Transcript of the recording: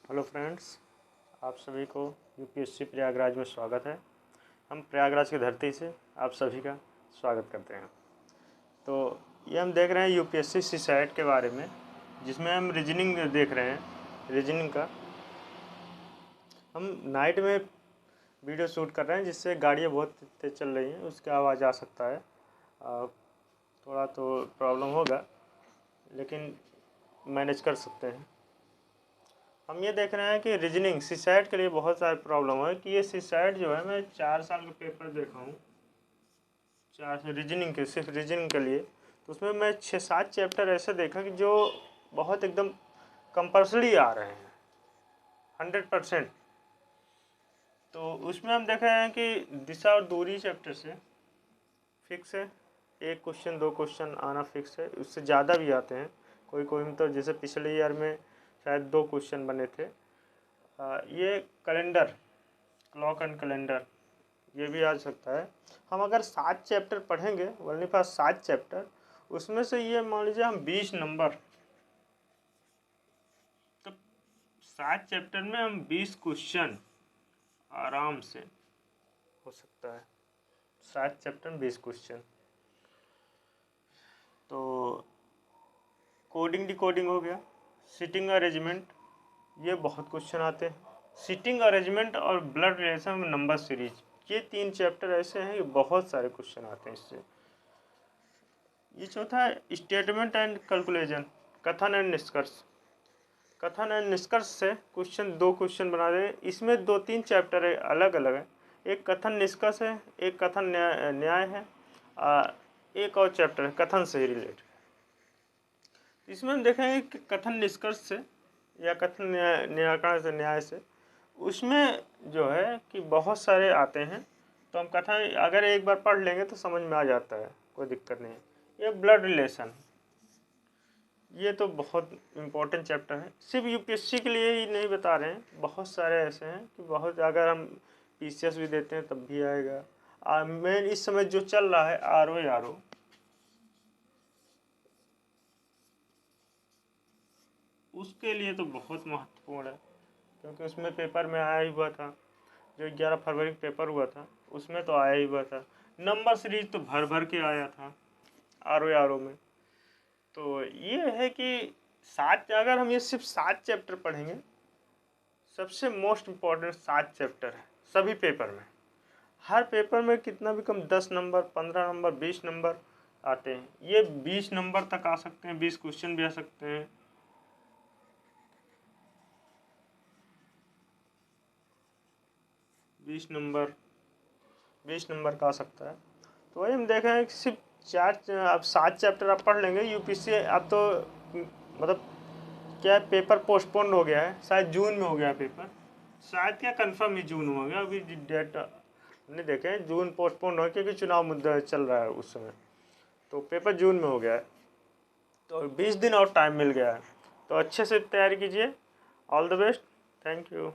Hello friends, आप सभी को यूपीएससी प्रयागराज में स्वागत है। हम प्रयागराज की धरती से आप सभी का स्वागत करते हैं। तो ये हम देख रहे हैं यूपीएससी सीसैट के बारे में, जिसमें हम रीजनिंग देख रहे हैं। रीजनिंग का हम नाइट में वीडियो शूट कर रहे हैं, जिससे गाड़ियाँ बहुत तेज़ चल रही हैं, उसका आवाज़ आ सकता है। थोड़ा तो प्रॉब्लम होगा, लेकिन मैनेज कर सकते हैं। हम ये देख रहे हैं कि रीजनिंग सीसैट के लिए बहुत सारे प्रॉब्लम है कि ये सीसैट जो है, मैं 4 साल का पेपर देखा हूँ, 4 रीजनिंग के, सिर्फ रीजनिंग के लिए। तो उसमें मैं 6-7 चैप्टर ऐसे देखा कि जो बहुत एकदम कंपल्सरी आ रहे हैं 100%। तो उसमें हम देख रहे हैं कि दिशा और दूरी चैप्टर से फिक्स है, 1 क्वेश्चन 2 क्वेश्चन आना फिक्स है, उससे ज़्यादा भी आते हैं कोई कोई में। तो जैसे पिछले ईयर में शायद 2 क्वेश्चन बने थे। ये कैलेंडर, क्लॉक एंड कैलेंडर, ये भी आ सकता है। हम अगर 7 चैप्टर पढ़ेंगे, वर्ल्ड पास 7 चैप्टर, उसमें से ये मान लीजिए हम 20 नंबर, तो 7 चैप्टर में हम 20 क्वेश्चन आराम से हो सकता है। 7 चैप्टर में 20 क्वेश्चन। तो कोडिंग डिकोडिंग हो गया, सिटिंग अरेंजमेंट, ये बहुत क्वेश्चन आते हैं। सिटिंग अरेंजमेंट और ब्लड रिलेशन में नंबर सीरीज, ये 3 चैप्टर ऐसे हैं कि बहुत सारे क्वेश्चन आते हैं इससे। ये चौथा है स्टेटमेंट एंड कैलकुलेशन, कथन एंड निष्कर्ष। कथन एंड निष्कर्ष से क्वेश्चन 2 क्वेश्चन बना दें। इसमें 2-3 चैप्टर है, अलग अलग है। एक कथन निष्कर्ष है, एक कथन न्याय है, एक और चैप्टर है कथन से ही रिलेटेड। इसमें हम देखेंगे कि कथन निष्कर्ष से या कथन निराकरण से, न्याय से, उसमें जो है कि बहुत सारे आते हैं। तो हम कथन अगर एक बार पढ़ लेंगे तो समझ में आ जाता है, कोई दिक्कत नहीं है। ये ब्लड रिलेशन, ये तो बहुत इम्पोर्टेंट चैप्टर है। सिर्फ यूपीएससी के लिए ही नहीं बता रहे हैं, बहुत सारे ऐसे हैं कि बहुत, अगर हम पीसीएस भी देते हैं तब भी आएगा। मेन इस समय जो चल रहा है आरओ, उसके लिए तो बहुत महत्वपूर्ण है, क्योंकि उसमें पेपर में आया ही हुआ था। जो 11 फरवरी को पेपर हुआ था उसमें तो आया ही हुआ था। नंबर सीरीज तो भर भर के आया था आरओ में। तो ये है कि 7, अगर हम ये सिर्फ 7 चैप्टर पढ़ेंगे, सबसे मोस्ट इम्पॉर्टेंट 7 चैप्टर है सभी पेपर में। हर पेपर में कितना भी कम 10 नंबर, 15 नंबर, 20 नंबर आते हैं। ये 20 नंबर तक आ सकते हैं, 20 क्वेश्चन भी आ सकते हैं। बीस नंबर का आ सकता है। तो वही हम देख रहे हैं कि सिर्फ 4, अब 7 चैप्टर आप पढ़ लेंगे यूपीएससी। अब तो मतलब क्या, पेपर पोस्टपोन्ड हो गया है, शायद जून में हो गया पेपर, शायद क्या कंफर्म ही जून में हो गया। अभी डेट नहीं देखे, जून पोस्टपोन्ड हो, क्योंकि चुनाव मुद्दा चल रहा है उस समय। तो पेपर जून में हो गया है, तो 20 दिन और टाइम मिल गया है। तो अच्छे से तैयारी कीजिए। All the best, thank you.